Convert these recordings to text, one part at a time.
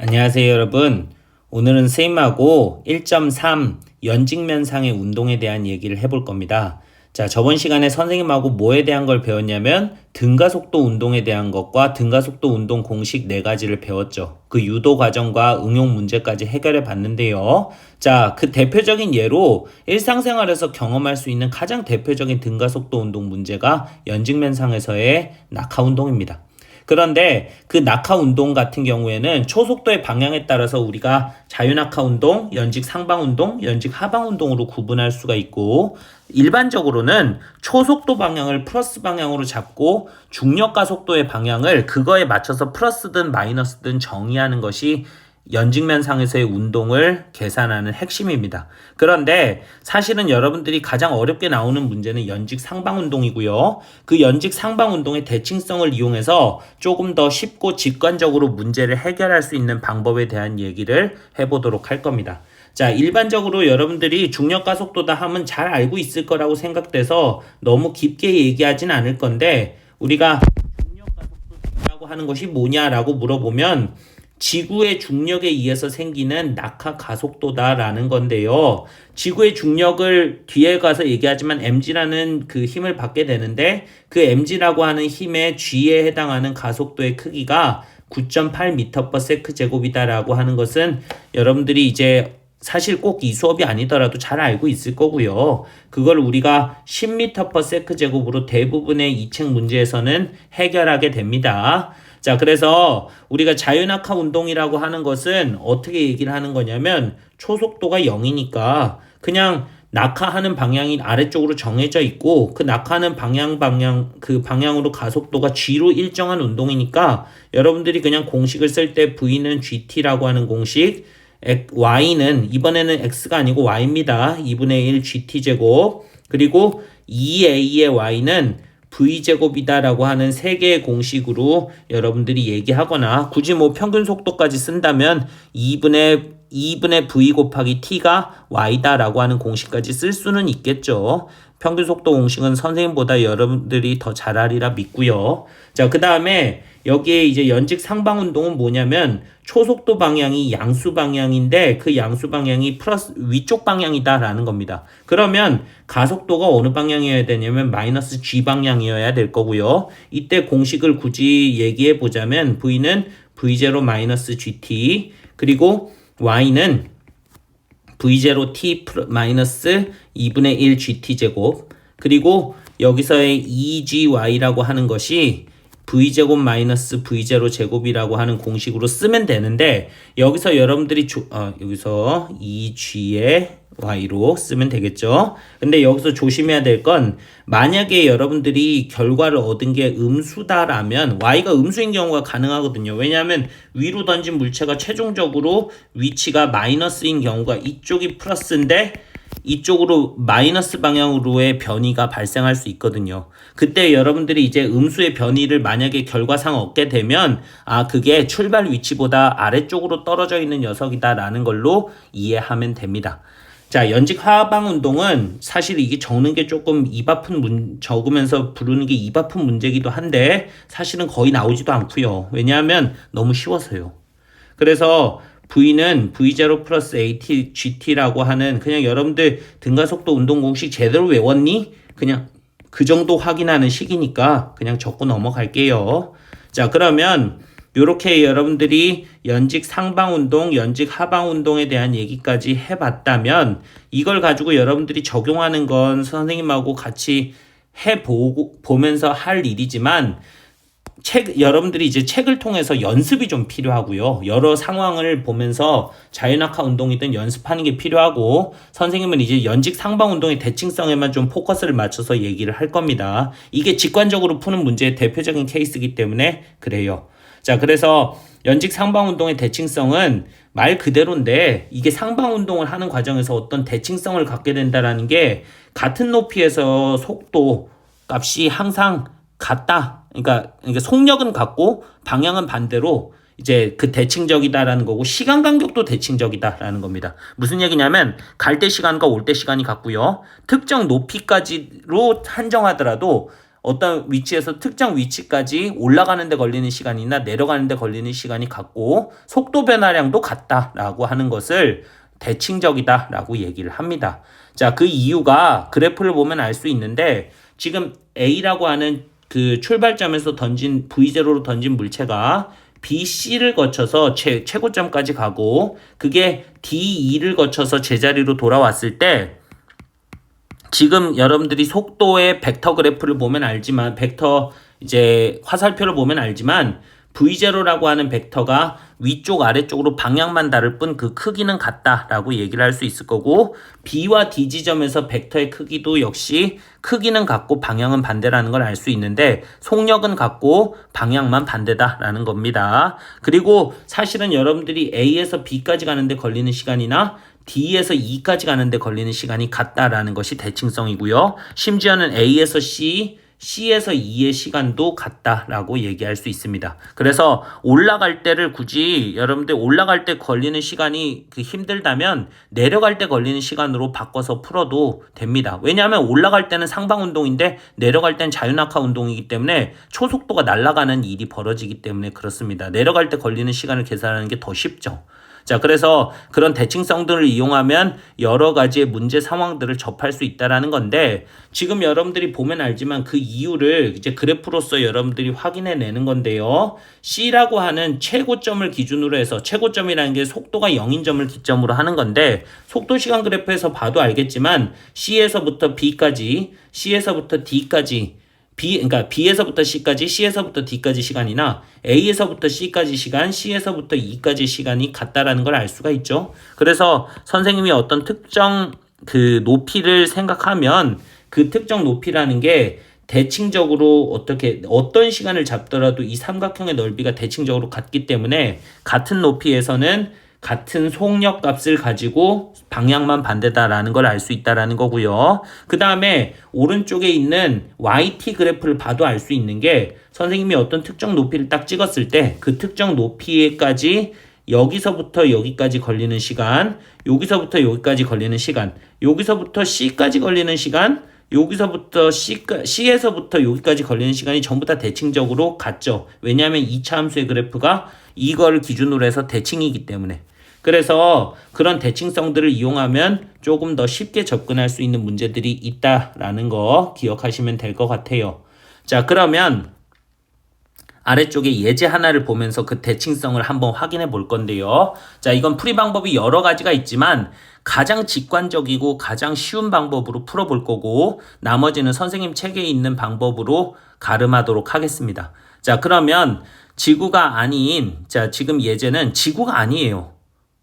안녕하세요 여러분. 오늘은 스임하고 1.3 연직면상의 운동에 대한 얘기를 해볼 겁니다. 자, 저번 시간에 선생님하고 뭐에 대한 걸 배웠냐면 등가속도 운동에 대한 것과 등가속도 운동 공식 4가지를 배웠죠. 그 유도 과정과 응용 문제까지 해결해 봤는데요. 자, 그 대표적인 예로 일상생활에서 경험할 수 있는 가장 대표적인 등가속도 운동 문제가 연직면상에서의 낙하 운동입니다. 그런데 그 낙하 운동 같은 경우에는 초속도의 방향에 따라서 우리가 자유낙하 운동, 연직 상방 운동, 연직 하방 운동으로 구분할 수가 있고, 일반적으로는 초속도 방향을 플러스 방향으로 잡고 중력 가속도의 방향을 그거에 맞춰서 플러스든 마이너스든 정의하는 것이 연직면상에서의 운동을 계산하는 핵심입니다. 그런데 사실은 여러분들이 가장 어렵게 나오는 문제는 연직 상방 운동이고요. 그 연직 상방 운동의 대칭성을 이용해서 조금 더 쉽고 직관적으로 문제를 해결할 수 있는 방법에 대한 얘기를 해보도록 할 겁니다. 자, 일반적으로 여러분들이 중력 가속도다 하면 잘 알고 있을 거라고 생각돼서 너무 깊게 얘기하진 않을 건데, 우리가 중력 가속도라고 하는 것이 뭐냐라고 물어보면 지구의 중력에 의해서 생기는 낙하 가속도다라는 건데요. 지구의 중력을 뒤에 가서 얘기하지만 mg라는 그 힘을 받게 되는데, 그 mg라고 하는 힘의 g에 해당하는 가속도의 크기가 9.8m/s 제곱이다라고 하는 것은 여러분들이 이제 사실 꼭 이 수업이 아니더라도 잘 알고 있을 거고요. 그걸 우리가 10m/s 제곱으로 대부분의 이책 문제에서는 해결하게 됩니다. 자, 그래서 우리가 자유낙하 운동이라고 하는 것은 어떻게 얘기를 하는 거냐면, 초속도가 0이니까 그냥 낙하하는 방향이 아래쪽으로 정해져 있고, 그 낙하하는 그 방향으로 가속도가 g로 일정한 운동이니까, 여러분들이 그냥 공식을 쓸 때 v는 gt라고 하는 공식, y는 이번에는 x가 아니고 y입니다. 2분의 1 gt제곱, 그리고 2a의 y는 v제곱이다라고 하는 3개의 공식으로 여러분들이 얘기하거나, 굳이 뭐 평균 속도까지 쓴다면 2분의 v 곱하기 t가 y다라고 하는 공식까지 쓸 수는 있겠죠. 평균 속도 공식은 선생님보다 여러분들이 더 잘하리라 믿고요. 자, 그 다음에 여기에 이제 연직 상방 운동은 뭐냐면, 초속도 방향이 양수 방향인데 그 양수 방향이 플러스 위쪽 방향이다라는 겁니다. 그러면 가속도가 어느 방향이어야 되냐면 마이너스 g 방향이어야 될 거고요. 이때 공식을 굳이 얘기해 보자면 v는 v0 마이너스 gt, 그리고 y는 v0 t 마이너스 2분의 1 gt 제곱, 그리고 여기서의 2gy라고 하는 것이 v제곱 마이너스 v0 제곱이라고 하는 공식으로 쓰면 되는데, 여기서 여러분들이 여기서 2g의 y로 쓰면 되겠죠. 근데 여기서 조심해야 될 건, 만약에 여러분들이 결과를 얻은 게 음수다라면 y가 음수인 경우가 가능하거든요. 왜냐하면 위로 던진 물체가 최종적으로 위치가 마이너스인 경우가, 이쪽이 플러스인데 이쪽으로 마이너스 방향으로의 변이가 발생할 수 있거든요. 그때 여러분들이 이제 음수의 변이를 만약에 결과상 얻게 되면, 그게 출발 위치보다 아래쪽으로 떨어져 있는 녀석이다라는 걸로 이해하면 됩니다. 자, 연직 하방 운동은 사실 이게 적는 게 조금 적으면서 부르는 게 입 아픈 문제기도 한데, 사실은 거의 나오지도 않고요. 왜냐하면 너무 쉬워서요. 그래서 v는 v0 플러스 at gt라고 하는, 그냥 여러분들 등가속도 운동 공식 제대로 외웠니? 그냥 그 정도 확인하는 식이니까 그냥 적고 넘어갈게요. 자, 그러면 요렇게 여러분들이 연직 상방 운동, 연직 하방 운동에 대한 얘기까지 해봤다면, 이걸 가지고 여러분들이 적용하는 건 선생님하고 같이 보면서 할 일이지만, 여러분들이 이제 책을 통해서 연습이 좀 필요하고요. 여러 상황을 보면서 자유낙하 운동이든 연습하는 게 필요하고, 선생님은 이제 연직 상방 운동의 대칭성에만 좀 포커스를 맞춰서 얘기를 할 겁니다. 이게 직관적으로 푸는 문제의 대표적인 케이스이기 때문에 그래요. 자, 그래서 연직 상방 운동의 대칭성은 말 그대로인데, 이게 상방 운동을 하는 과정에서 어떤 대칭성을 갖게 된다라는 게, 같은 높이에서 속도 값이 항상 같다. 그러니까 속력은 같고 방향은 반대로 이제 그 대칭적이다라는 거고, 시간 간격도 대칭적이다라는 겁니다. 무슨 얘기냐면, 갈 때 시간과 올 때 시간이 같고요. 특정 높이까지로 한정하더라도 어떤 위치에서 특정 위치까지 올라가는 데 걸리는 시간이나 내려가는 데 걸리는 시간이 같고 속도 변화량도 같다라고 하는 것을 대칭적이다라고 얘기를 합니다. 자, 그 이유가 그래프를 보면 알 수 있는데 지금 A라고 하는 그 출발점에서 던진 V0로 던진 물체가 BC를 거쳐서 최고점까지 가고 그게 D2를 거쳐서 제자리로 돌아왔을 때 지금 여러분들이 속도의 벡터 그래프를 보면 알지만 벡터 이제 화살표를 보면 알지만 V0라고 하는 벡터가 위쪽 아래쪽으로 방향만 다를 뿐 그 크기는 같다라고 얘기를 할 수 있을 거고 B와 D 지점에서 벡터의 크기도 역시 크기는 같고 방향은 반대라는 걸 알 수 있는데 속력은 같고 방향만 반대다라는 겁니다. 그리고 사실은 여러분들이 A에서 B까지 가는데 걸리는 시간이나 D에서 E까지 가는데 걸리는 시간이 같다라는 것이 대칭성이고요. 심지어는 A에서 C, C에서 E의 시간도 같다라고 얘기할 수 있습니다. 그래서 올라갈 때를 굳이 여러분들 올라갈 때 걸리는 시간이 힘들다면 내려갈 때 걸리는 시간으로 바꿔서 풀어도 됩니다. 왜냐하면 올라갈 때는 상방 운동인데 내려갈 때는 자유낙하 운동이기 때문에 초속도가 날아가는 일이 벌어지기 때문에 그렇습니다. 내려갈 때 걸리는 시간을 계산하는 게 더 쉽죠. 자, 그래서 그런 대칭성들을 이용하면 여러 가지의 문제 상황들을 접할 수 있다라는 건데 지금 여러분들이 보면 알지만 그 이유를 이제 그래프로서 여러분들이 확인해 내는 건데요. C라고 하는 최고점을 기준으로 해서 최고점이라는 게 속도가 0인 점을 기점으로 하는 건데 속도 시간 그래프에서 봐도 알겠지만 C에서부터 B까지, C에서부터 D까지 그러니까 B에서부터 C까지, C에서부터 D까지 시간이나 A에서부터 C까지 시간, C에서부터 E까지 시간이 같다라는 걸 알 수가 있죠. 그래서 선생님이 어떤 특정 그 높이를 생각하면 그 특정 높이라는 게 대칭적으로 어떤 시간을 잡더라도 이 삼각형의 넓이가 대칭적으로 같기 때문에 같은 높이에서는 같은 속력 값을 가지고 방향만 반대다라는 걸 알 수 있다라는 거고요. 그 다음에 오른쪽에 있는 YT 그래프를 봐도 알 수 있는 게 선생님이 어떤 특정 높이를 딱 찍었을 때 그 특정 높이까지 여기서부터 여기까지 걸리는 시간, 여기서부터 여기까지 걸리는 시간, 여기서부터 C까지 걸리는 시간, 여기서부터 C에서부터 여기까지 걸리는 시간이 전부 다 대칭적으로 같죠. 왜냐하면 2차 함수의 그래프가 이걸 기준으로 해서 대칭이기 때문에. 그래서 그런 대칭성들을 이용하면 조금 더 쉽게 접근할 수 있는 문제들이 있다라는 거 기억하시면 될 것 같아요. 자, 그러면 아래쪽에 예제 하나를 보면서 그 대칭성을 한번 확인해 볼 건데요. 자, 이건 풀이 방법이 여러 가지가 있지만 가장 직관적이고 가장 쉬운 방법으로 풀어볼 거고 나머지는 선생님 책에 있는 방법으로 가름하도록 하겠습니다. 자, 그러면 지구가 아닌, 자, 지금 예제는 지구가 아니에요.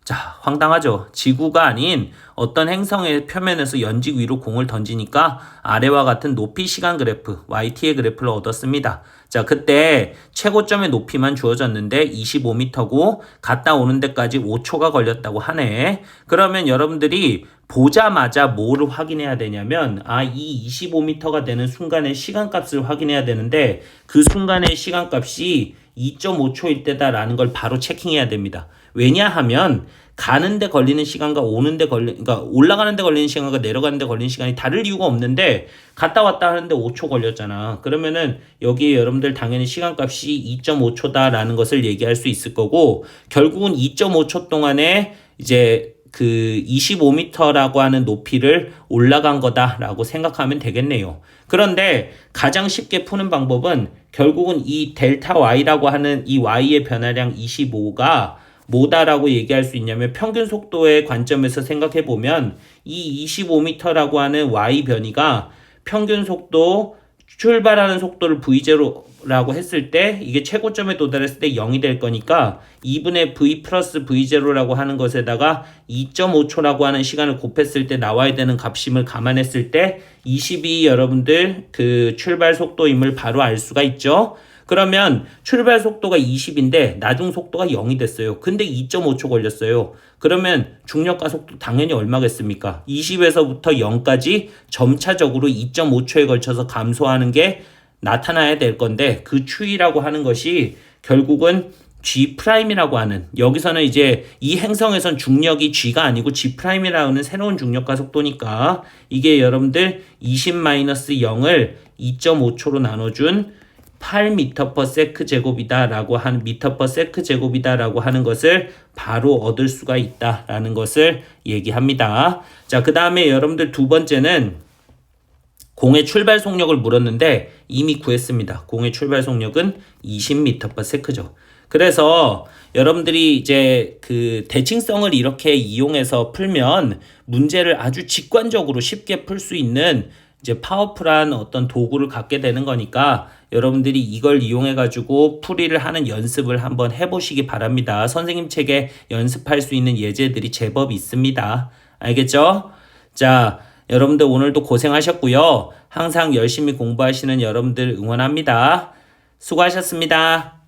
자, 황당하죠. 지구가 아닌 어떤 행성의 표면에서 연직 위로 공을 던지니까 아래와 같은 높이 시간 그래프, YT의 그래프를 얻었습니다. 자, 그때 최고점의 높이만 주어졌는데 25m고 갔다 오는 데까지 5초가 걸렸다고 하네. 그러면 여러분들이 보자마자 뭐를 확인해야 되냐면 이 25m가 되는 순간의 시간값을 확인해야 되는데 그 순간의 시간값이 2.5초일 때다라는 걸 바로 체킹해야 됩니다. 왜냐하면 가는데 걸리는 시간과 그러니까 올라가는데 걸리는 시간과 내려가는데 걸리는 시간이 다를 이유가 없는데 갔다 왔다 하는데 5초 걸렸잖아. 그러면은 여기에 여러분들 당연히 시간값이 2.5초다라는 것을 얘기할 수 있을 거고 결국은 2.5초 동안에 이제 그 25m라고 하는 높이를 올라간 거다라고 생각하면 되겠네요. 그런데 가장 쉽게 푸는 방법은 결국은 이 델타 y라고 하는 이 y의 변화량 25가 뭐다라고 얘기할 수 있냐면 평균 속도의 관점에서 생각해 보면 이 25m라고 하는 y 변이가 평균 속도 출발하는 속도를 v0라고 했을 때 이게 최고점에 도달했을 때 0이 될 거니까 2분의 v 플러스 v0라고 하는 것에다가 2.5초라고 하는 시간을 곱했을 때 나와야 되는 값임을 감안했을 때 20이 여러분들 그 출발 속도임을 바로 알 수가 있죠. 그러면 출발 속도가 20인데 나중 속도가 0이 됐어요. 근데 2.5초 걸렸어요. 그러면 중력가 속도 당연히 얼마겠습니까? 20에서부터 0까지 점차적으로 2.5초에 걸쳐서 감소하는 게 나타나야 될 건데 그 추이라고 하는 것이 결국은 G'이라고 하는 여기서는 이제 이 행성에선 중력이 G가 아니고 G'이라고 하는 새로운 중력가 속도니까 이게 여러분들 20-0을 2.5초로 나눠준 8m/s 제곱이다라고 하는 m/s 제곱이다라고 하는 것을 바로 얻을 수가 있다라는 것을 얘기합니다. 자, 그다음에 여러분들 두 번째는 공의 출발 속력을 물었는데 이미 구했습니다. 공의 출발 속력은 20m/s죠. 그래서 여러분들이 이제 그 대칭성을 이렇게 이용해서 풀면 문제를 아주 직관적으로 쉽게 풀 수 있는 이제 파워풀한 어떤 도구를 갖게 되는 거니까 여러분들이 이걸 이용해 가지고 풀이를 하는 연습을 한번 해보시기 바랍니다. 선생님 책에 연습할 수 있는 예제들이 제법 있습니다. 알겠죠? 자, 여러분들 오늘도 고생하셨고요. 항상 열심히 공부하시는 여러분들 응원합니다. 수고하셨습니다.